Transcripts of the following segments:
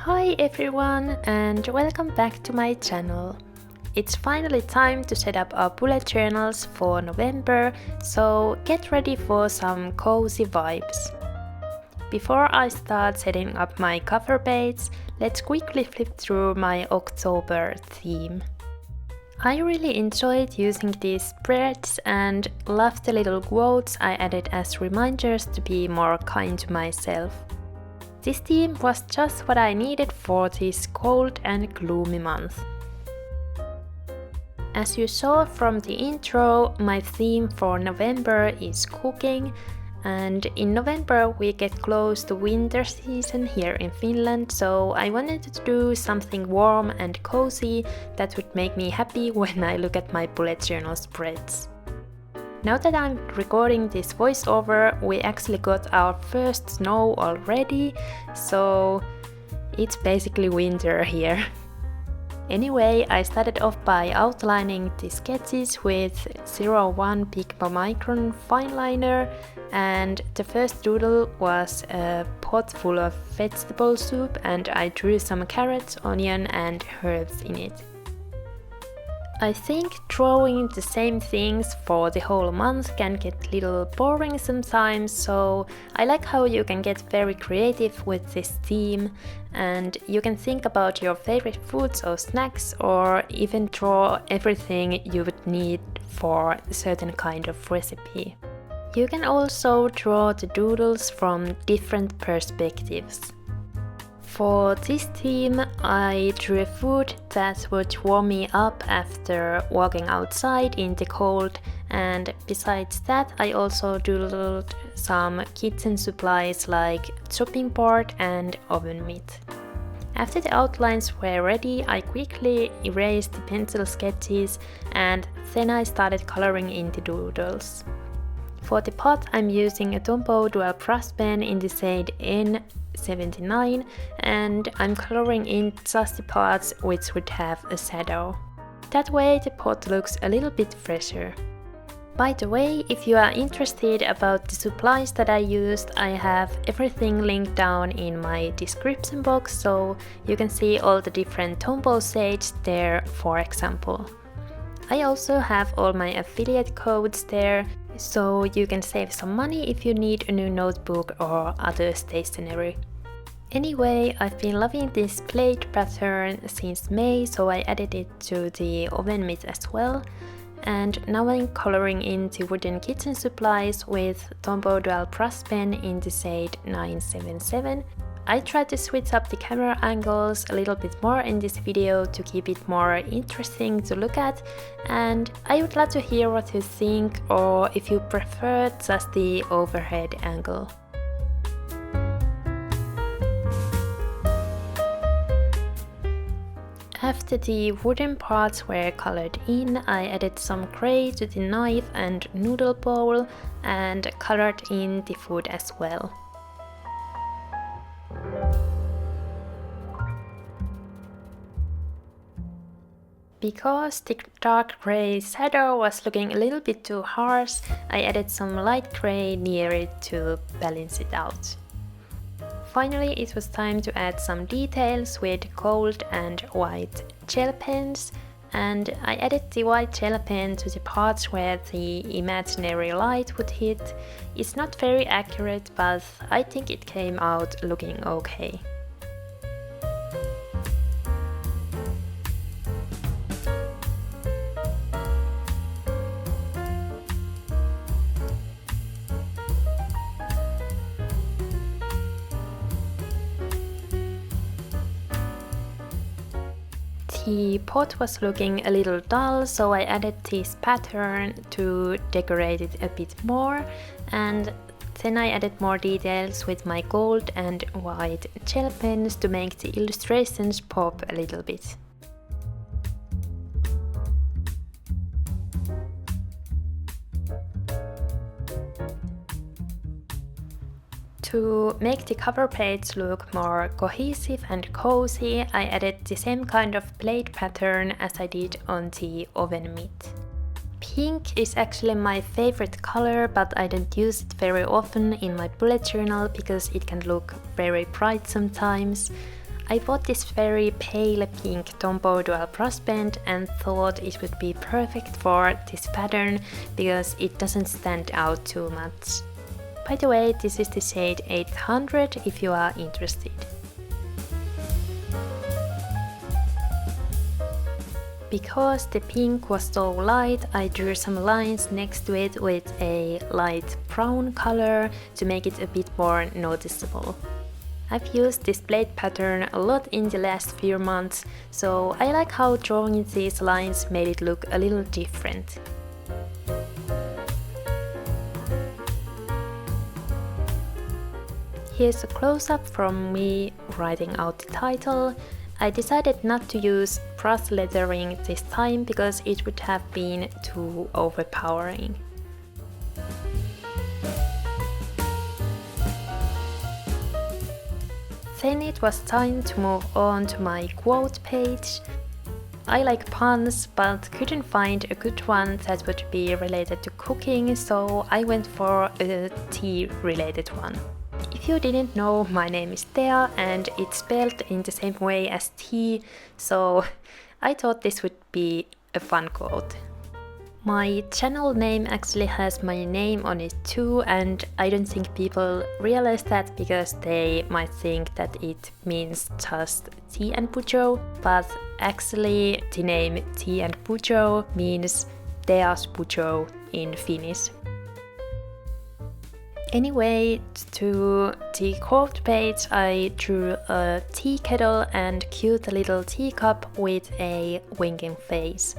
Hi everyone and welcome back to my channel. It's finally time to set up our bullet journals for November, so get ready for some cozy vibes. Before I start setting up my cover page, let's quickly flip through my October theme. I really enjoyed using these spreads and loved the little quotes I added as reminders to be more kind to myself. This theme was just what I needed for this cold and gloomy month. As you saw from the intro, my theme for November is cooking, and in November we get close to winter season here in Finland, so I wanted to do something warm and cozy that would make me happy when I look at my bullet journal spreads. Now that I'm recording this voiceover, we actually got our first snow already, so it's basically winter here. Anyway, I started off by outlining the sketches with 01 pigma micron fineliner, and the first doodle was a pot full of vegetable soup, and I drew some carrots, onion and herbs in it. I think drawing the same things for the whole month can get a little boring sometimes, so I like how you can get very creative with this theme and you can think about your favorite foods or snacks, or even draw everything you would need for a certain kind of recipe. You can also draw the doodles from different perspectives. For this theme, I drew a food that would warm me up after walking outside in the cold, and besides that I also doodled some kitchen supplies like chopping board and oven mitt. After the outlines were ready, I quickly erased the pencil sketches and then I started coloring in the doodles. For the pot, I'm using a Tombow dual brush pen in the shade N79, and I'm coloring in just the parts which would have a shadow. That way the pot looks a little bit fresher. By the way, if you are interested about the supplies that I used, I have everything linked down in my description box, so you can see all the different Tombow shades there, for example. I also have all my affiliate codes there, so you can save some money if you need a new notebook or other stationery. Anyway, I've been loving this plate pattern since May, so I added it to the oven mitt as well. And now I'm coloring in the wooden kitchen supplies with Tombow dual brush pen in the shade 977. I tried to switch up the camera angles a little bit more in this video to keep it more interesting to look at, and I would love to hear what you think, or if you prefer just the overhead angle. After the wooden parts were colored in, I added some gray to the knife and noodle bowl and colored in the food as well. Because the dark grey shadow was looking a little bit too harsh, I added some light grey near it to balance it out. Finally, it was time to add some details with gold and white gel pens, and I added the white gel pen to the parts where the imaginary light would hit. It's not very accurate, but I think it came out looking okay. The pot was looking a little dull, so I added this pattern to decorate it a bit more, and then I added more details with my gold and white gel pens to make the illustrations pop a little bit. To make the cover page look more cohesive and cozy, I added the same kind of plate pattern as I did on the oven mitt. Pink is actually my favorite color, but I don't use it very often in my bullet journal because it can look very bright sometimes. I bought this very pale pink Tombow dual brush pen and thought it would be perfect for this pattern because it doesn't stand out too much. By the way, this is the shade 800 if you are interested. Because the pink was so light, I drew some lines next to it with a light brown color to make it a bit more noticeable. I've used this blade pattern a lot in the last few months, so I like how drawing these lines made it look a little different. Here's a close-up from me writing out the title. I decided not to use brush lettering this time because it would have been too overpowering. Then it was time to move on to my quote page. I like puns, but couldn't find a good one that would be related to cooking, so I went for a tea related one. If you didn't know, my name is Thea and it's spelled in the same way as tea, so I thought this would be a fun quote. My channel name actually has my name on it too, and I don't think people realize that because they might think that it means just tea and Bujo, but actually the name tea and Bujo means Thea's Bujo in Finnish. Anyway, to the quote page I drew a tea kettle and cute little teacup with a winking face.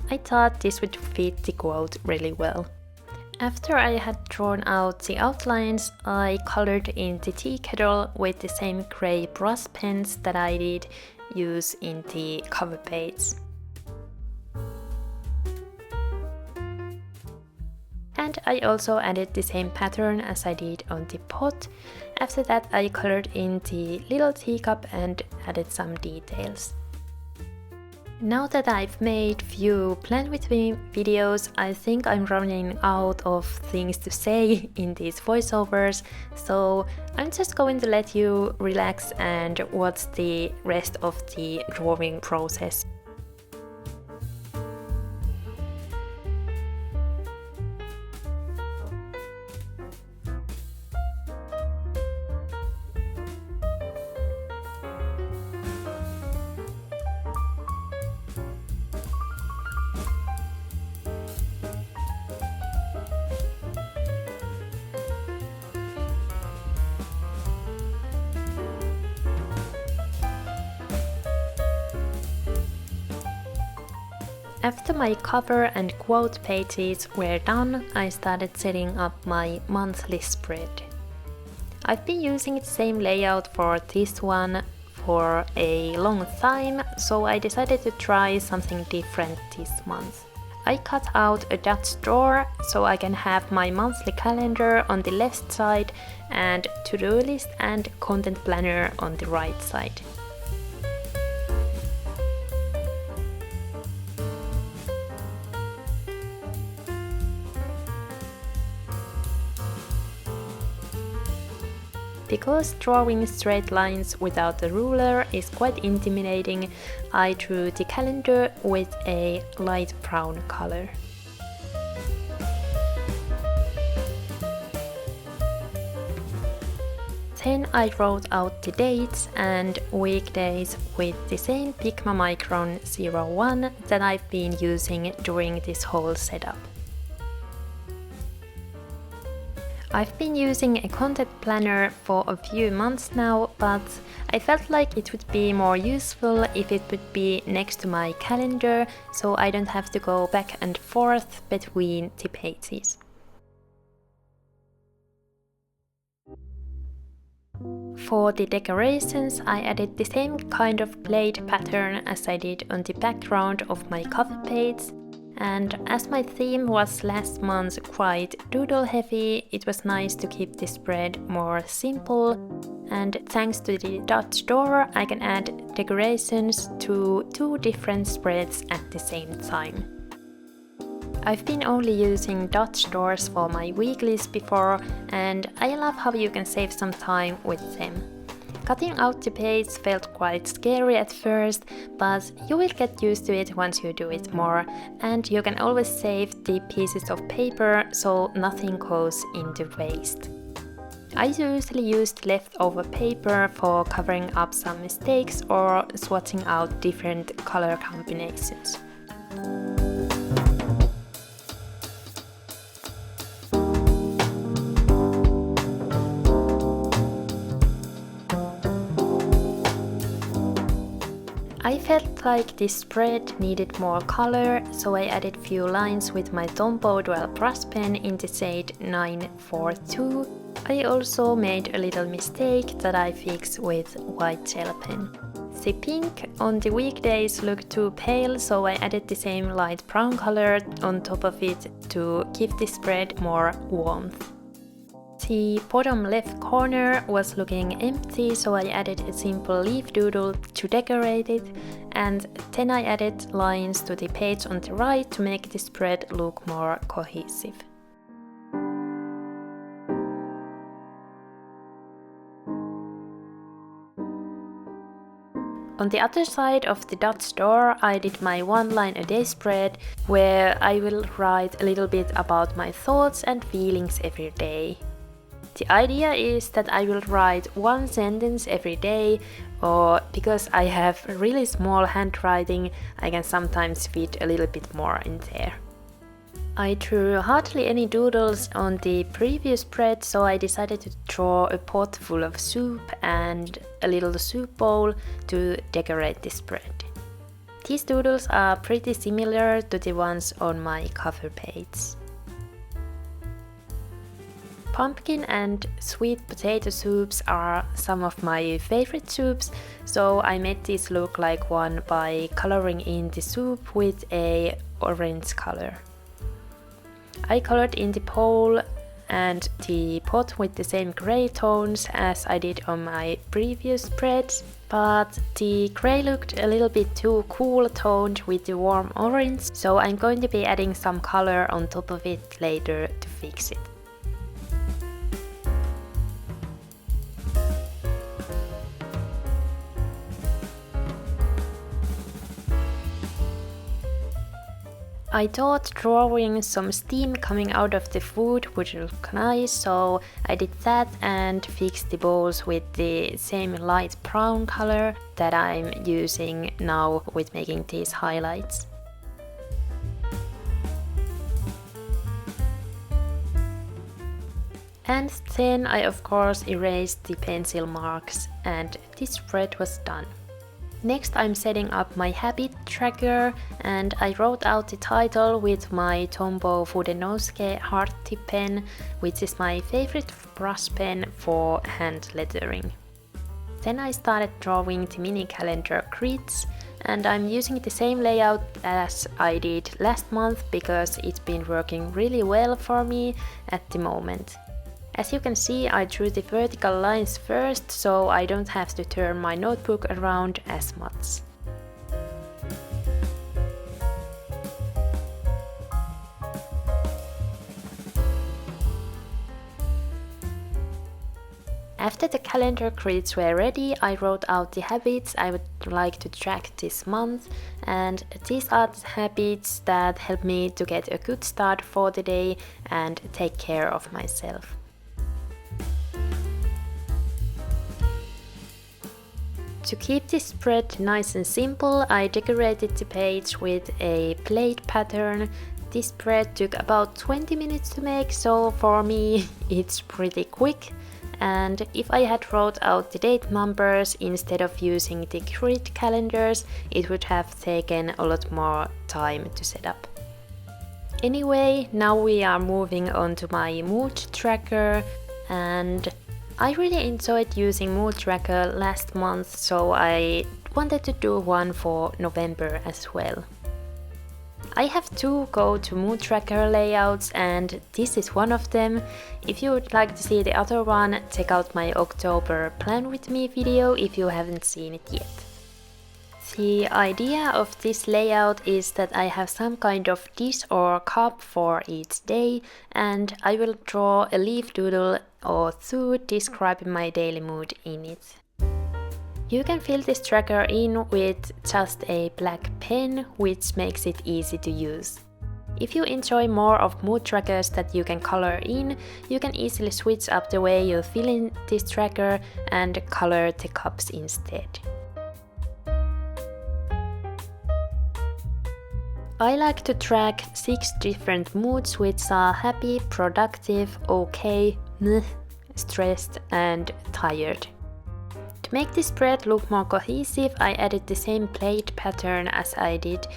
I thought this would fit the quote really well. After I had drawn out the outlines, I colored in the tea kettle with the same grey brush pens that I did use in the cover page. And I also added the same pattern as I did on the pot. After that I colored in the little teacup and added some details. Now that I've made few Plan With Me videos, I think I'm running out of things to say in these voiceovers, so I'm just going to let you relax and watch the rest of the drawing process. After my cover and quote pages were done, I started setting up my monthly spread. I've been using the same layout for this one for a long time, so I decided to try something different this month. I cut out a Dutch drawer so I can have my monthly calendar on the left side and to-do list and content planner on the right side. Because drawing straight lines without a ruler is quite intimidating, I drew the calendar with a light brown color. Then I wrote out the dates and weekdays with the same Pigma Micron 01 that I've been using during this whole setup. I've been using a content planner for a few months now, but I felt like it would be more useful if it would be next to my calendar, so I don't have to go back and forth between the pages. For the decorations, I added the same kind of blade pattern as I did on the background of my cover page. And as my theme was last month quite doodle heavy, it was nice to keep the spread more simple, and thanks to the Dutch door I can add decorations to two different spreads at the same time. I've been only using Dutch doors for my weeklies before, and I love how you can save some time with them. Cutting out the page felt quite scary at first, but you will get used to it once you do it more, and you can always save the pieces of paper so nothing goes into waste. I usually used leftover paper for covering up some mistakes or swatching out different color combinations. I felt like this spread needed more color, so I added few lines with my Tombow dual brush pen in the shade 942. I also made a little mistake that I fixed with white gel pen. The pink on the weekdays looked too pale, so I added the same light brown color on top of it to give the spread more warmth. The bottom left corner was looking empty, so I added a simple leaf doodle to decorate it, and then I added lines to the page on the right to make the spread look more cohesive. On the other side of the Dutch door, I did my one line a day spread, where I will write a little bit about my thoughts and feelings every day. The idea is that I will write one sentence every day, or because I have really small handwriting, I can sometimes fit a little bit more in there. I drew hardly any doodles on the previous spread, so I decided to draw a pot full of soup and a little soup bowl to decorate the spread. These doodles are pretty similar to the ones on my cover page. Pumpkin and sweet potato soups are some of my favorite soups, so I made this look like one by coloring in the soup with a orange color. I colored in the bowl and the pot with the same grey tones as I did on my previous spreads, but the grey looked a little bit too cool toned with the warm orange, so I'm going to be adding some color on top of it later to fix it. I thought drawing some steam coming out of the food would look nice, so I did that and fixed the bowls with the same light brown color that I'm using now with making these highlights. And then I of course erased the pencil marks and this spread was done. Next I'm setting up my habit tracker and I wrote out the title with my Tombow fudenosuke hard tip pen, which is my favorite brush pen for hand lettering. Then I started drawing the mini calendar grids, and I'm using the same layout as I did last month because it's been working really well for me at the moment. As you can see, I drew the vertical lines first, so I don't have to turn my notebook around as much. After the calendar grids were ready, I wrote out the habits I would like to track this month, and these are the habits that help me to get a good start for the day and take care of myself. To keep this spread nice and simple, I decorated the page with a plate pattern. This spread took about 20 minutes to make, so for me it's pretty quick. And if I had wrote out the date numbers instead of using the grid calendars, it would have taken a lot more time to set up. Anyway, now we are moving on to my mood tracker, and I really enjoyed using mood tracker last month, so I wanted to do one for November as well. I have two go-to mood tracker layouts and this is one of them. If you would like to see the other one, check out my October Plan With Me video if you haven't seen it yet. The idea of this layout is that I have some kind of dish or cup for each day, and I will draw a leaf doodle or two describing my daily mood in it. You can fill this tracker in with just a black pen, which makes it easy to use. If you enjoy more of mood trackers that you can color in, you can easily switch up the way you fill in this tracker and color the cups instead. I like to track 6 different moods, which are happy, productive, okay, stressed and tired. To make this spread look more cohesive, I added the same plate pattern as I did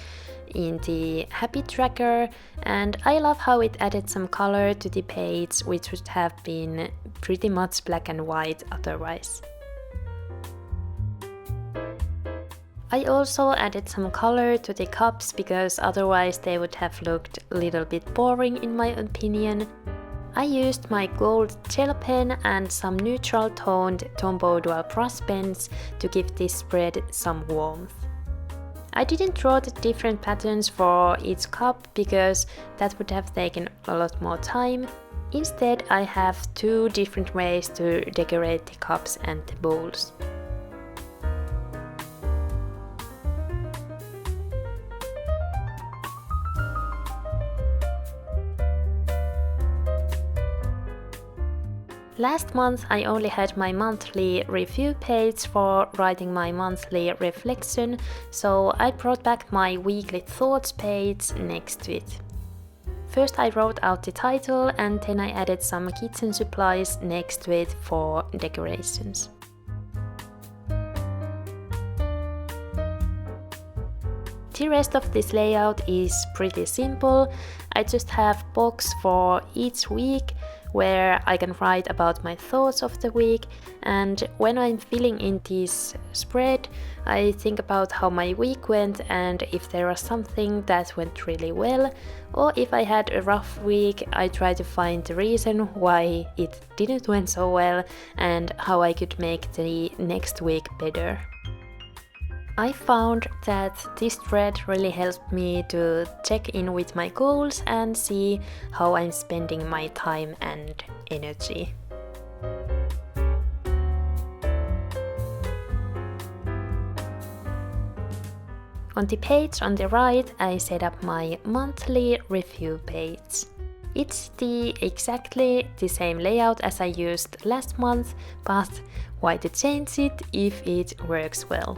in the happy tracker, and I love how it added some color to the page, which would have been pretty much black and white otherwise. I also added some color to the cups because otherwise they would have looked a little bit boring in my opinion. I used my gold gel pen and some neutral toned Tombow dual brush pens to give this spread some warmth. I didn't draw the different patterns for each cup because that would have taken a lot more time. Instead, I have 2 different ways to decorate the cups and the bowls. Last month I only had my monthly review page for writing my monthly reflection, so I brought back my weekly thoughts page next to it. First I wrote out the title and then I added some kitchen supplies next to it for decorations. The rest of this layout is pretty simple. I just have box for each week where I can write about my thoughts of the week, and when I'm filling in this spread, I think about how my week went and if there was something that went really well, or if I had a rough week, I try to find the reason why it didn't went so well and how I could make the next week better. I found that this spread really helped me to check in with my goals and see how I'm spending my time and energy. On the page on the right, I set up my monthly review page. It's exactly the same layout as I used last month, but why to change it if it works well?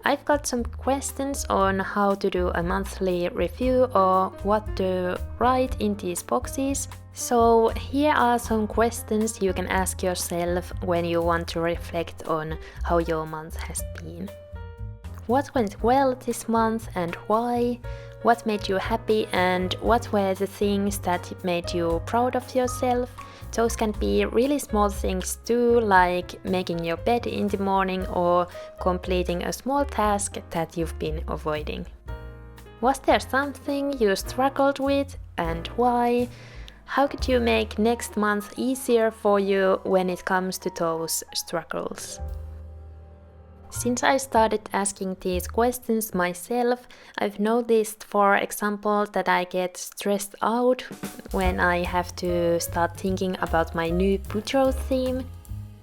I've got some questions on how to do a monthly review or what to write in these boxes. So here are some questions you can ask yourself when you want to reflect on how your month has been. What went well this month and why? What made you happy and what were the things that made you proud of yourself? Those can be really small things too, like making your bed in the morning or completing a small task that you've been avoiding. Was there something you struggled with and why? How could you make next month easier for you when it comes to those struggles? Since I started asking these questions myself, I've noticed, for example, that I get stressed out when I have to start thinking about my new Bujo theme.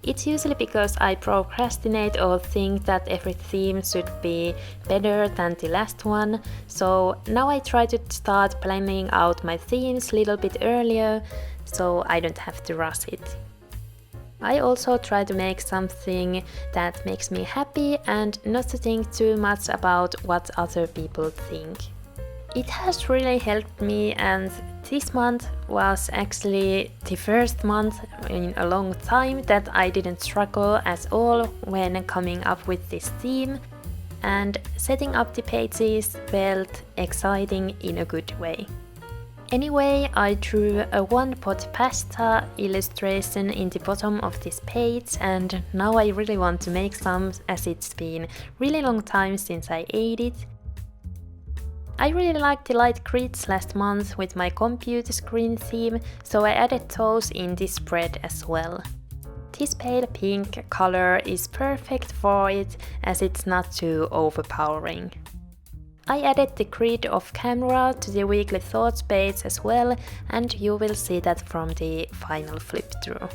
It's usually because I procrastinate or think that every theme should be better than the last one, so now I try to start planning out my themes a little bit earlier, so I don't have to rush it. I also try to make something that makes me happy and not to think too much about what other people think. It has really helped me, and this month was actually the first month in a long time that I didn't struggle at all when coming up with this theme, and setting up the pages felt exciting in a good way. Anyway, I drew a one-pot pasta illustration in the bottom of this page, and now I really want to make some as it's been really long time since I ate it. I really liked the light grids last month with my computer screen theme, so I added those in this spread as well. This pale pink color is perfect for it as it's not too overpowering. I added the grid of camera to the weekly thoughts page as well, and you will see that from the final flip through.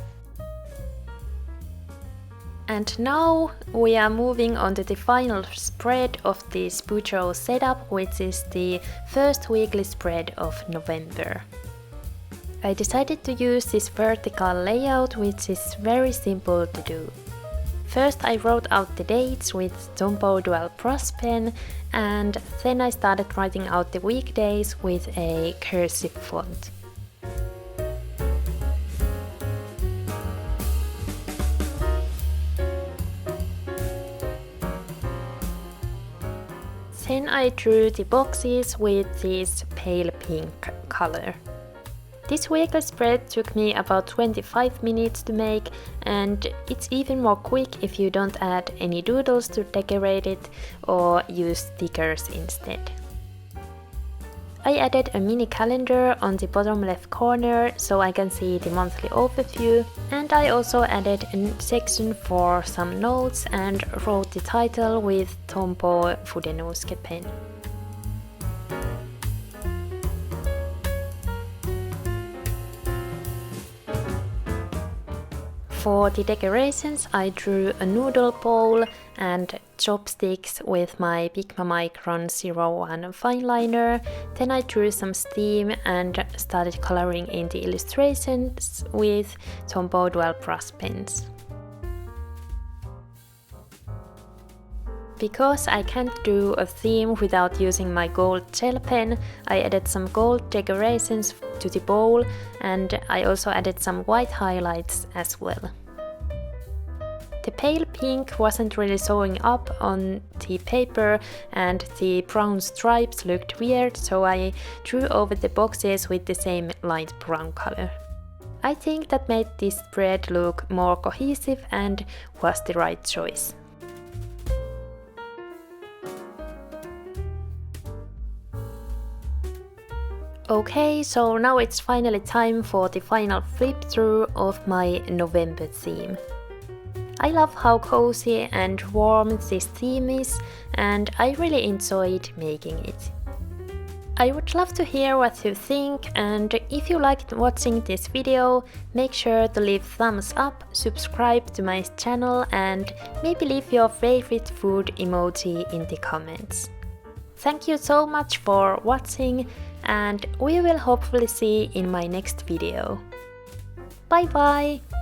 And now we are moving on to the final spread of this Bujo setup, which is the first weekly spread of November. I decided to use this vertical layout, which is very simple to do. First I wrote out the dates with Tombow dual brush pen, and then I started writing out the weekdays with a cursive font. Then I drew the boxes with this pale pink color. This weekly spread took me about 25 minutes to make, and it's even more quick if you don't add any doodles to decorate it or use stickers instead. I added a mini calendar on the bottom left corner so I can see the monthly overview, and I also added a section for some notes and wrote the title with Tombow fudenosuke pen. For the decorations I drew a noodle bowl and chopsticks with my Pigma Micron 01 fineliner. Then I drew some steam and started coloring in the illustrations with Tombow dual brush pens. Because I can't do a theme without using my gold gel pen, I added some gold decorations to the bowl, and I also added some white highlights as well. The pale pink wasn't really showing up on the paper and the brown stripes looked weird, so I drew over the boxes with the same light brown color. I think that made this spread look more cohesive and was the right choice. Okay, so now it's finally time for the final flip through of my November theme. I love how cozy and warm this theme is, and I really enjoyed making it. I would love to hear what you think, and if you liked watching this video, make sure to leave thumbs up, subscribe to my channel, and maybe leave your favorite food emoji in the comments. Thank you so much for watching, and we will hopefully see in my next video. Bye bye!